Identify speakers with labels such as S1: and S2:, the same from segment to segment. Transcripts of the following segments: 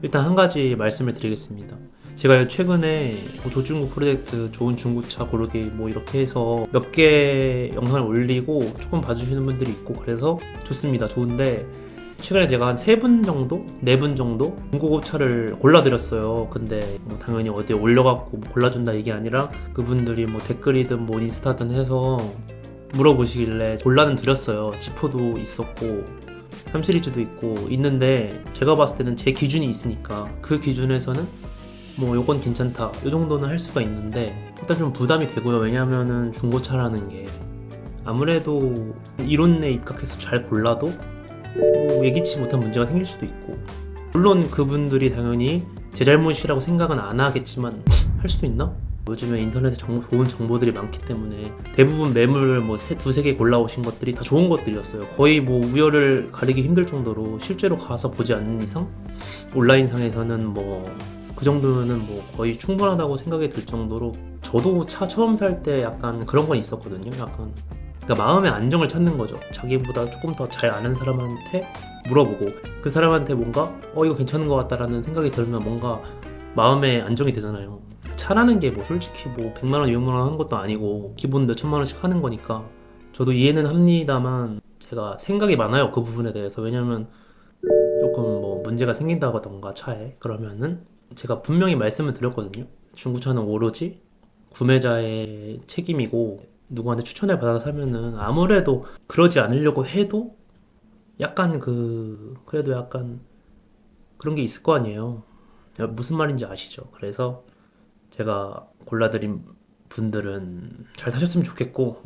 S1: 일단 한 가지 말씀을 드리겠습니다. 제가 최근에 뭐 조중고 프로젝트 좋은 중고차 고르기 뭐 이렇게 해서 몇 개 영상을 올리고 조금 봐주시는 분들이 있고 그래서 좋습니다. 좋은데 최근에 제가 한 3분 정도? 4분 정도? 중고차를 골라드렸어요. 근데 뭐 당연히 어디에 올려갖고 뭐 골라준다 이게 아니라 그분들이 뭐 댓글이든 뭐 인스타든 해서 물어보시길래 골라는 드렸어요. 지포도 있었고 3시리즈도 있고 있는데 제가 봤을 때는 제 기준이 있으니까 그 기준에서는 뭐 요건 괜찮다 요 정도는 할 수가 있는데 일단 좀 부담이 되고요. 왜냐면은 중고차라는 게 아무래도 이론에 입각해서 잘 골라도 뭐 예기치 못한 문제가 생길 수도 있고 물론 그분들이 당연히 제 잘못이라고 생각은 안 하겠지만 할 수도 있나? 요즘에 인터넷에 좋은 정보들이 많기 때문에 대부분 매물 뭐 두세 개 골라오신 것들이 다 좋은 것들이었어요. 거의 뭐 우열을 가리기 힘들 정도로 실제로 가서 보지 않는 이상 온라인상에서는 뭐 그 정도면은 뭐 거의 충분하다고 생각이 들 정도로 저도 차 처음 살 때 약간 그런 건 있었거든요. 약간 그러니까 마음의 안정을 찾는 거죠. 자기보다 조금 더 잘 아는 사람한테 물어보고 그 사람한테 뭔가 이거 괜찮은 것 같다라는 생각이 들면 뭔가 마음의 안정이 되잖아요. 차라는 게 뭐 솔직히 뭐 100만 원, 200만 원 하는 것도 아니고 기본 몇 천만 원씩 하는 거니까 저도 이해는 합니다만 제가 생각이 많아요. 그 부분에 대해서. 왜냐면 조금 뭐 문제가 생긴다던가 차에 그러면은 제가 분명히 말씀을 드렸거든요. 중고차는 오로지 구매자의 책임이고 누구한테 추천을 받아서 사면은 아무래도 그러지 않으려고 해도 약간 그래도 약간 그런 게 있을 거 아니에요. 무슨 말인지 아시죠? 그래서 제가 골라드린 분들은 잘 사셨으면 좋겠고,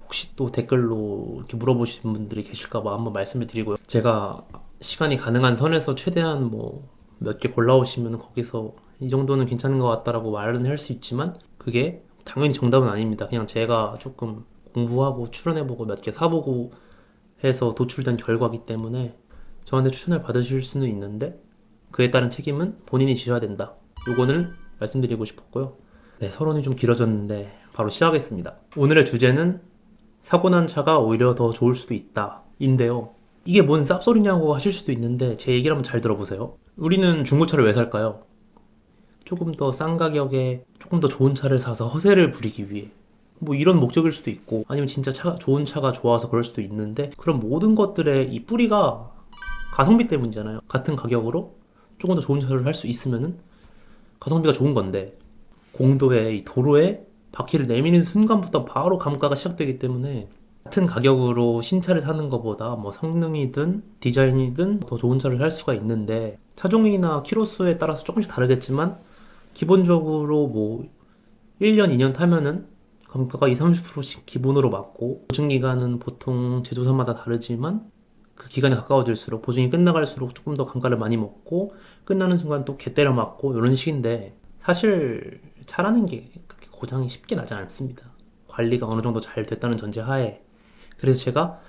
S1: 혹시 또 댓글로 이렇게 물어보시는 분들이 계실까봐 한번 말씀을 드리고요. 제가 시간이 가능한 선에서 최대한 뭐 몇 개 골라오시면 거기서 이 정도는 괜찮은 것 같다라고 말은 할 수 있지만 그게 당연히 정답은 아닙니다. 그냥 제가 조금 공부하고 추론해보고 몇 개 사보고 해서 도출된 결과기 때문에 저한테 추천을 받으실 수는 있는데 그에 따른 책임은 본인이 지셔야 된다. 요거는 말씀드리고 싶었고요. 네, 서론이 좀 길어졌는데 바로 시작하겠습니다. 오늘의 주제는 사고 난 차가 오히려 더 좋을 수도 있다 인데요. 이게 뭔 쌉소리냐고 하실 수도 있는데 제 얘기를 한번 잘 들어보세요. 우리는 중고차를 왜 살까요? 조금 더 싼 가격에 조금 더 좋은 차를 사서 허세를 부리기 위해 뭐 이런 목적일 수도 있고 아니면 진짜 좋은 차가 좋아서 그럴 수도 있는데 그런 모든 것들의 이 뿌리가 가성비 때문이잖아요. 같은 가격으로 조금 더 좋은 차를 할 수 있으면은 가성비가 좋은 건데 공도에 이 도로에 바퀴를 내미는 순간부터 바로 감가가 시작되기 때문에 같은 가격으로 신차를 사는 것보다 뭐 성능이든 디자인이든 더 좋은 차를 살 수가 있는데 차종이나 키로수에 따라서 조금씩 다르겠지만 기본적으로 뭐 1년, 2년 타면은 감가가 20, 30%씩 기본으로 맞고 보증기간은 보통 제조사마다 다르지만 그 기간이 가까워질수록 보증이 끝나갈수록 조금 더 감가를 많이 먹고 끝나는 순간 또 개 때려 맞고 이런 식인데 사실 차라는 게 그렇게 고장이 쉽게 나지 않습니다. 관리가 어느 정도 잘 됐다는 전제 하에 그래서 제가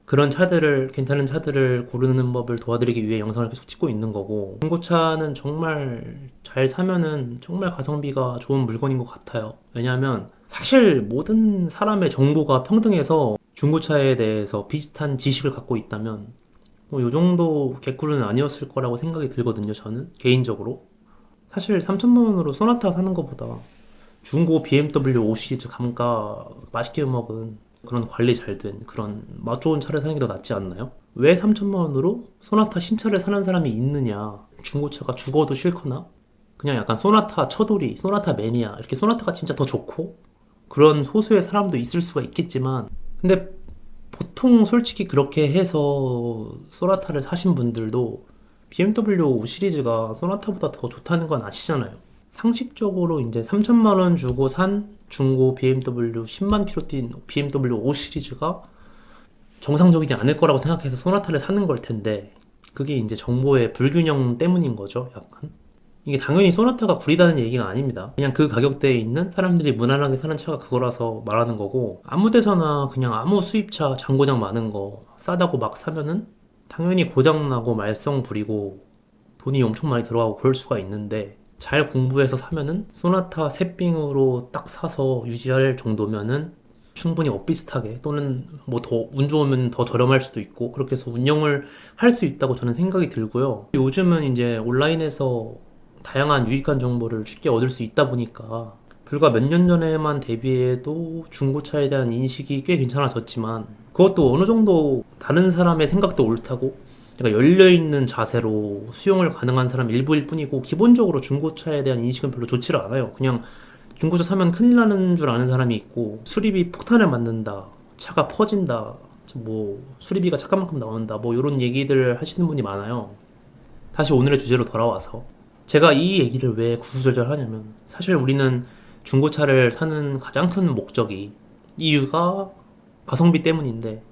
S1: 그런 차들을 괜찮은 차들을 고르는 법을 도와드리기 위해 영상을 계속 찍고 있는 거고 중고차는 정말 잘 사면은 정말 가성비가 좋은 물건인 것 같아요. 왜냐하면 사실 모든 사람의 정보가 평등해서 중고차에 대해서 비슷한 지식을 갖고 있다면 뭐 요 정도 개꿀은 아니었을 거라고 생각이 들거든요. 저는 개인적으로 사실 3천만 원으로 소나타 사는 것보다 중고 BMW 5 시리즈 감가 맛있게 먹은 그런 관리 잘 된 그런 맛 좋은 차를 사는 게 더 낫지 않나요? 왜 3천만 원으로 소나타 신차를 사는 사람이 있느냐? 중고차가 죽어도 싫거나 그냥 약간 소나타 처돌이, 소나타 매니아 이렇게 소나타가 진짜 더 좋고 그런 소수의 사람도 있을 수가 있겠지만 근데 보통 솔직히 그렇게 해서 소나타를 사신 분들도 BMW 5 시리즈가 소나타보다 더 좋다는 건 아시잖아요. 상식적으로 이제 3천만 원 주고 산 중고 BMW 10만 킬로 뛴 BMW 5 시리즈가 정상적이지 않을 거라고 생각해서 소나타를 사는 걸 텐데 그게 이제 정보의 불균형 때문인 거죠. 약간 이게 당연히 소나타가 구리다는 얘기가 아닙니다. 그냥 그 가격대에 있는 사람들이 무난하게 사는 차가 그거라서 말하는 거고 아무 데서나 그냥 아무 수입차 잔고장 많은 거 싸다고 막 사면은 당연히 고장나고 말썽 부리고 돈이 엄청 많이 들어가고 그럴 수가 있는데 잘 공부해서 사면은 소나타 새삥으로 딱 사서 유지할 정도면은 충분히 엇비슷하게 또는 뭐 더 운 좋으면 더 저렴할 수도 있고 그렇게 해서 운영을 할 수 있다고 저는 생각이 들고요. 요즘은 이제 온라인에서 다양한 유익한 정보를 쉽게 얻을 수 있다 보니까 불과 몇 년 전에만 대비해도 중고차에 대한 인식이 꽤 괜찮아졌지만 그것도 어느 정도 다른 사람의 생각도 옳다고 그러니까 열려있는 자세로 수용을 가능한 사람 일부일 뿐이고 기본적으로 중고차에 대한 인식은 별로 좋지를 않아요. 그냥 중고차 사면 큰일 나는 줄 아는 사람이 있고 수리비 폭탄을 맞는다, 차가 퍼진다, 뭐 수리비가 차값만큼 나온다, 뭐 이런 얘기들 하시는 분이 많아요. 다시 오늘의 주제로 돌아와서 제가 이 얘기를 왜 구구절절 하냐면 사실 우리는 중고차를 사는 가장 큰 목적이 이유가 가성비 때문인데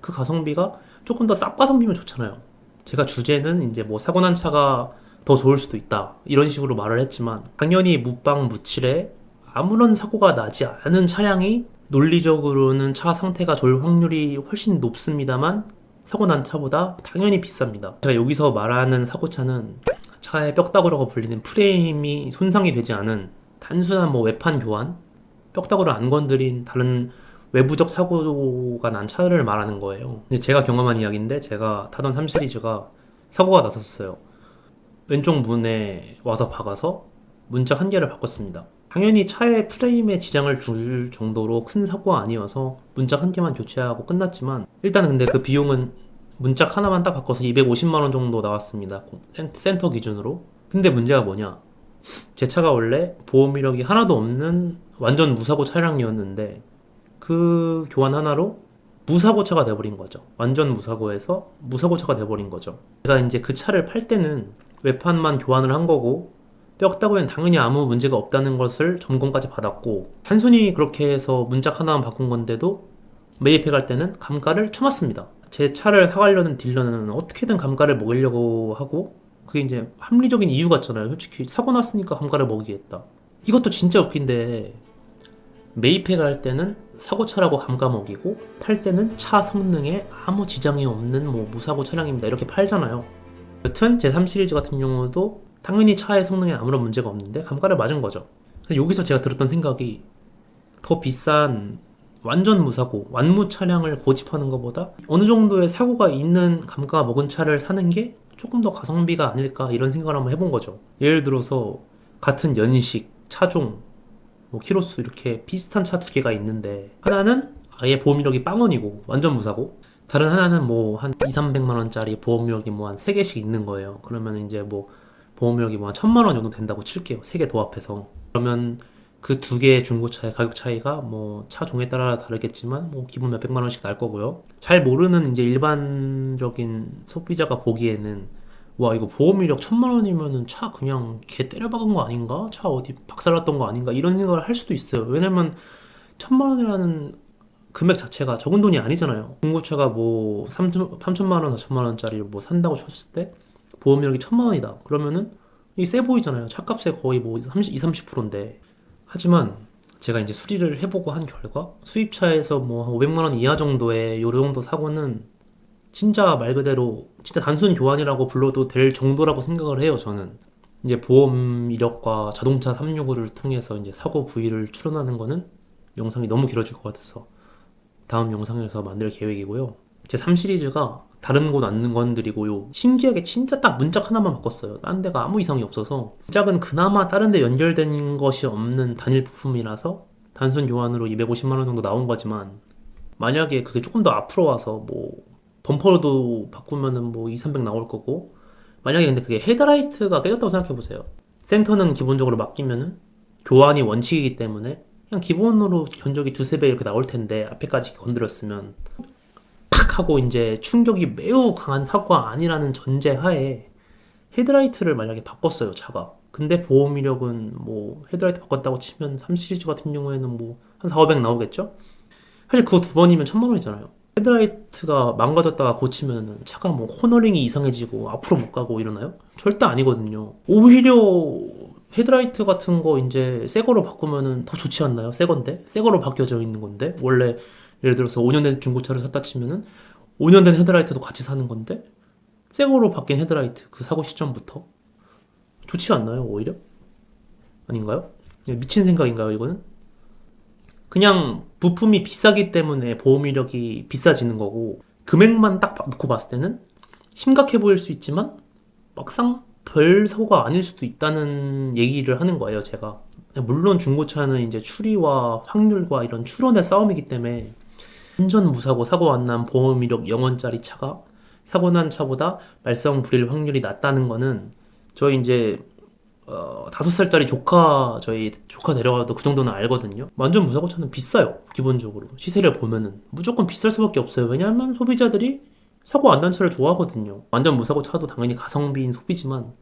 S1: 그 가성비가 조금 더 쌉 가성비면 좋잖아요. 제가 주제는 이제 뭐 사고 난 차가 더 좋을 수도 있다 이런 식으로 말을 했지만 당연히 무빵 무칠에 아무런 사고가 나지 않은 차량이 논리적으로는 차 상태가 좋을 확률이 훨씬 높습니다만 사고 난 차보다 당연히 비쌉니다. 제가 여기서 말하는 사고차는 차의 뼈다구라고 불리는 프레임이 손상이 되지 않은 단순한 뭐 외판 교환, 뼈다구를 안 건드린 다른 외부적 사고가 난 차를 말하는 거예요. 근데 제가 경험한 이야기인데 제가 타던 3 시리즈가 사고가 났었어요. 왼쪽 문에 와서 박아서 문짝 한 개를 바꿨습니다. 당연히 차의 프레임에 지장을 줄 정도로 큰 사고가 아니어서 문짝 한 개만 교체하고 끝났지만 일단은 근데 그 비용은 문짝 하나만 딱 바꿔서 250만 원 정도 나왔습니다. 센터 기준으로. 근데 문제가 뭐냐? 제 차가 원래 보험 이력이 하나도 없는 완전 무사고 차량이었는데 그 교환 하나로 무사고차가 돼버린 거죠. 완전 무사고에서 무사고차가 돼버린 거죠. 제가 이제 그 차를 팔 때는 외판만 교환을 한 거고 뼈다구엔 당연히 아무 문제가 없다는 것을 점검까지 받았고 단순히 그렇게 해서 문짝 하나만 바꾼 건데도 매입해 갈 때는 감가를 쳐맞습니다. 제 차를 사가려는 딜러는 어떻게든 감가를 먹으려고 하고 그게 이제 합리적인 이유 같잖아요. 솔직히 사고 났으니까 감가를 먹이겠다. 이것도 진짜 웃긴데 매입해 갈 때는 사고차라고 감가 먹이고 팔 때는 차 성능에 아무 지장이 없는 뭐 무사고 차량입니다 이렇게 팔잖아요. 여튼 제3 시리즈 같은 경우도 당연히 차의 성능에 아무런 문제가 없는데 감가를 맞은 거죠. 그래서 여기서 제가 들었던 생각이 더 비싼 완전 무사고 완무 차량을 고집하는 것보다 어느 정도의 사고가 있는 감가 먹은 차를 사는 게 조금 더 가성비가 아닐까 이런 생각을 한번 해본 거죠. 예를 들어서 같은 연식, 차종, 뭐 키로수 이렇게 비슷한 차 두 개가 있는데 하나는 아예 보험이력이 빵원이고 완전 무사고 다른 하나는 뭐 한 2, 300만 원짜리 보험이력이 뭐 한 3개씩 있는 거예요. 그러면 이제 뭐 보험료이 뭐 한 1000만 원 정도 된다고 칠게요. 세 개 도합해서. 그러면 그 두 개의 중고차의 가격 차이가 뭐 차 종에 따라 다르겠지만 뭐 기본 몇백만 원씩 날 거고요. 잘 모르는 이제 일반적인 소비자가 보기에는 와 이거 보험 이력 1000만 원이면은 차 그냥 개 때려박은 거 아닌가? 차 어디 박살났던 거 아닌가? 이런 생각을 할 수도 있어요. 왜냐면 1000만 원이라는 금액 자체가 적은 돈이 아니잖아요. 중고차가 뭐 3천만 원, 4천만 원짜리 뭐 산다고 쳤을 때 보험료이 1000만 원이다. 그러면은 이게 세 보이잖아요. 차값의 거의 뭐 30, 20, 30%인데. 하지만 제가 이제 수리를 해보고 한 결과 수입차에서 뭐 한 500만 원 이하 정도의 요 정도 사고는 진짜 말 그대로 진짜 단순 교환이라고 불러도 될 정도라고 생각을 해요. 저는 이제 보험 이력과 자동차 365를 통해서 이제 사고 부위를 추론하는 거는 영상이 너무 길어질 것 같아서 다음 영상에서 만들 계획이고요. 제 3 시리즈가 다른 곳 안 건드리고요. 신기하게 진짜 딱 문짝 하나만 바꿨어요. 딴 데가 아무 이상이 없어서 문짝은 그나마 다른 데 연결된 것이 없는 단일 부품이라서 단순 교환으로 250만 원 정도 나온 거지만 만약에 그게 조금 더 앞으로 와서 뭐 범퍼도 바꾸면은 뭐 2, 300 나올 거고 만약에 근데 그게 헤드라이트가 깨졌다고 생각해 보세요. 센터는 기본적으로 맡기면은 교환이 원칙이기 때문에 그냥 기본으로 견적이 두세 배 이렇게 나올 텐데 앞에까지 건드렸으면 팍 하고 이제 충격이 매우 강한 사고가 아니라는 전제 하에 헤드라이트를 만약에 바꿨어요 차가. 근데 보험 이력은 뭐 헤드라이트 바꿨다고 치면 3 시리즈 같은 경우에는 뭐 한 4, 500 나오겠죠? 사실 그거 두 번이면 1000만 원이잖아요. 헤드라이트가 망가졌다가 고치면 차가 뭐 코너링이 이상해지고 앞으로 못 가고 이러나요? 절대 아니거든요. 오히려 헤드라이트 같은 거 이제 새 거로 바꾸면은 더 좋지 않나요? 새 건데? 새 거로 바뀌어져 있는 건데? 원래 예를 들어서 5년 된 중고차를 샀다 치면은 5년 된 헤드라이트도 같이 사는 건데 새 거로 바뀐 헤드라이트 그 사고 시점부터 좋지 않나요? 오히려? 아닌가요? 미친 생각인가요 이거는? 그냥 부품이 비싸기 때문에 보험 이력이 비싸지는 거고, 금액만 딱 놓고 봤을 때는 심각해 보일 수 있지만 막상 별 사고가 아닐 수도 있다는 얘기를 하는 거예요, 제가. 물론 중고차는 이제 추리와 확률과 이런 추론의 싸움이기 때문에 완전 무사고 사고 안 난 보험 이력 0원짜리 차가 사고 난 차보다 말썽 부릴 확률이 낮다는 거는 저희 이제 5살짜리 저희 조카 데려가도 그 정도는 알거든요. 완전 무사고 차는 비싸요. 기본적으로 시세를 보면은 무조건 비쌀 수밖에 없어요. 왜냐하면 소비자들이 사고 안 난 차를 좋아하거든요. 완전 무사고 차도 당연히 가성비인 소비지만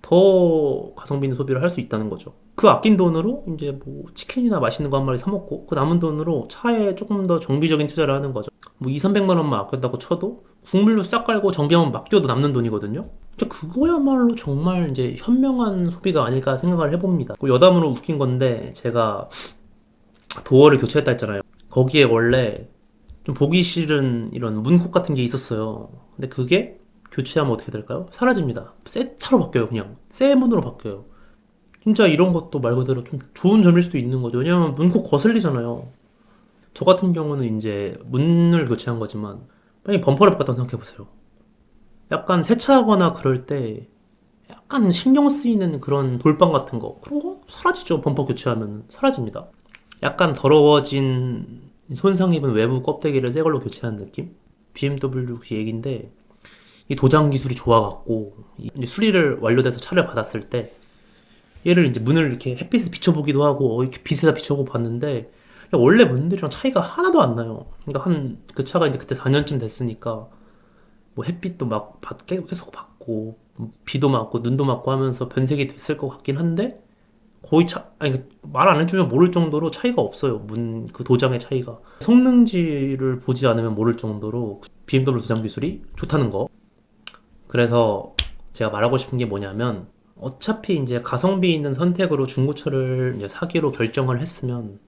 S1: 더 가성비 있는 소비를 할 수 있다는 거죠. 그 아낀 돈으로 이제 뭐 치킨이나 맛있는 거 한 마리 사 먹고 그 남은 돈으로 차에 조금 더 정비적인 투자를 하는 거죠. 뭐 2, 300만 원만 아꼈다고 쳐도 국물로 싹 깔고 정비하면 맡겨도 남는 돈이거든요. 진짜 그거야말로 정말 이제 현명한 소비가 아닐까 생각을 해봅니다. 여담으로 웃긴 건데 제가 도어를 교체했다 했잖아요. 거기에 원래 좀 보기 싫은 이런 문콕 같은 게 있었어요. 근데 그게 교체하면 어떻게 될까요? 사라집니다. 새 차로 바뀌어요. 그냥 새 문으로 바뀌어요. 진짜 이런 것도 말 그대로 좀 좋은 점일 수도 있는 거죠. 왜냐면 문콕 거슬리잖아요. 저 같은 경우는 이제 문을 교체한 거지만 만약에 범퍼를 바꿨다고 생각해보세요. 약간 세차하거나 그럴 때 약간 신경 쓰이는 그런 돌방 같은 거 그런 거 사라지죠. 범퍼 교체하면 사라집니다. 약간 더러워진 손상 입은 외부 껍데기를 새 걸로 교체한 느낌? BMW 그 얘기인데 이 도장 기술이 좋아갖고 이제 수리를 완료돼서 차를 받았을 때 얘를 이제 문을 이렇게 햇빛에 비춰보기도 하고 이렇게 빛에다 비춰보고 봤는데 원래 문들이랑 차이가 하나도 안 나요. 그러니까 그 차가 이제 그때 4년쯤 됐으니까 뭐 햇빛도 막 계속 받고 비도 맞고 눈도 맞고 하면서 변색이 됐을 것 같긴 한데 거의 말 안 해주면 모를 정도로 차이가 없어요. 그 도장의 차이가. 성능지를 보지 않으면 모를 정도로 BMW 도장 기술이 좋다는 거. 그래서 제가 말하고 싶은 게 뭐냐면 어차피 이제 가성비 있는 선택으로 중고차를 이제 사기로 결정을 했으면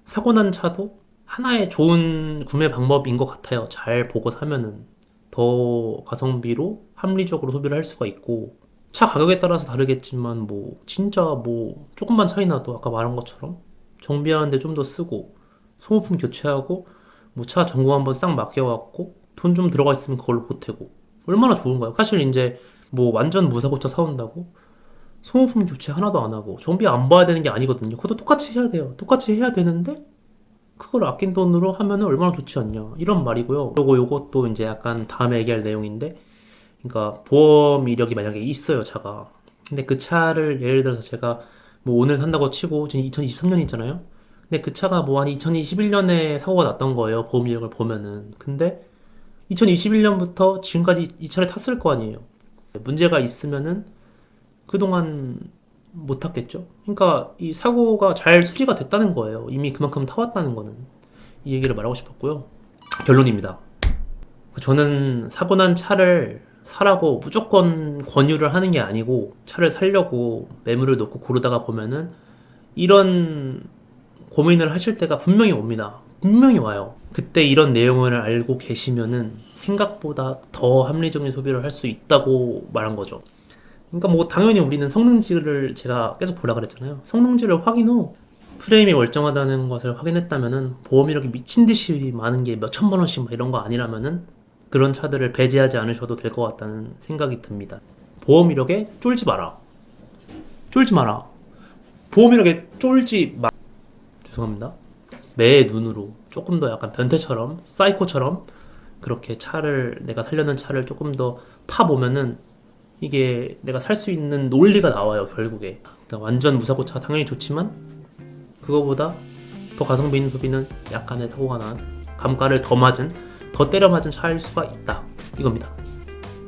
S1: 사고 난 차도 하나의 좋은 구매 방법인 것 같아요. 잘 보고 사면은 더 가성비로 합리적으로 소비를 할 수가 있고 차 가격에 따라서 다르겠지만 뭐 진짜 뭐 조금만 차이 나도 아까 말한 것처럼 정비하는데 좀 더 쓰고 소모품 교체하고 뭐 차 점검 한번 싹 맡겨갖고 돈 좀 들어가 있으면 그걸로 보태고 얼마나 좋은가요? 사실 이제 뭐 완전 무사고차 사온다고 소모품 교체 하나도 안 하고 정비 안 봐야 되는 게 아니거든요. 그것도 똑같이 해야 돼요. 똑같이 해야 되는데 그걸 아낀 돈으로 하면은 얼마나 좋지 않냐 이런 말이고요. 그리고 요것도 이제 약간 다음에 얘기할 내용인데 그러니까 보험 이력이 만약에 있어요 차가. 근데 그 차를 예를 들어서 제가 뭐 오늘 산다고 치고 지금 2023년 있잖아요. 근데 그 차가 뭐 한 2021년에 사고가 났던 거예요. 보험 이력을 보면은. 근데 2021년부터 지금까지 이 차를 탔을 거 아니에요. 문제가 있으면은 그동안 못 탔겠죠. 그러니까 이 사고가 잘 수리가 됐다는 거예요. 이미 그만큼 타왔다는 거는. 이 얘기를 말하고 싶었고요. 결론입니다. 저는 사고 난 차를 사라고 무조건 권유를 하는 게 아니고 차를 사려고 매물을 놓고 고르다가 보면은 이런 고민을 하실 때가 분명히 옵니다. 분명히 와요. 그때 이런 내용을 알고 계시면은 생각보다 더 합리적인 소비를 할 수 있다고 말한 거죠. 그러니까 뭐 당연히 우리는 성능지를 제가 계속 보라 그랬잖아요. 성능지를 확인 후 프레임이 멀쩡하다는 것을 확인했다면은 보험 이력이 미친 듯이 많은 게 몇 천만 원씩 막 이런 거 아니라면은 그런 차들을 배제하지 않으셔도 될 것 같다는 생각이 듭니다. 보험 이력에 쫄지 마라. 쫄지 마라. 보험 이력에 쫄지 마. 죄송합니다. 내 눈으로 조금 더 약간 변태처럼 사이코처럼 그렇게 내가 살려는 차를 조금 더 파보면은 이게 내가 살 수 있는 논리가 나와요 결국에. 그러니까 완전 무사고차 당연히 좋지만 그거보다 더 가성비 있는 소비는 약간의 사고가 난 감가를 더 때려 맞은 차일 수가 있다 이겁니다.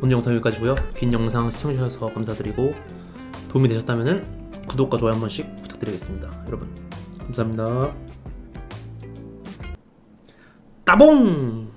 S1: 오늘 영상 여기까지고요. 긴 영상 시청해주셔서 감사드리고 도움이 되셨다면 구독과 좋아요 한 번씩 부탁드리겠습니다. 여러분 감사합니다. 따봉!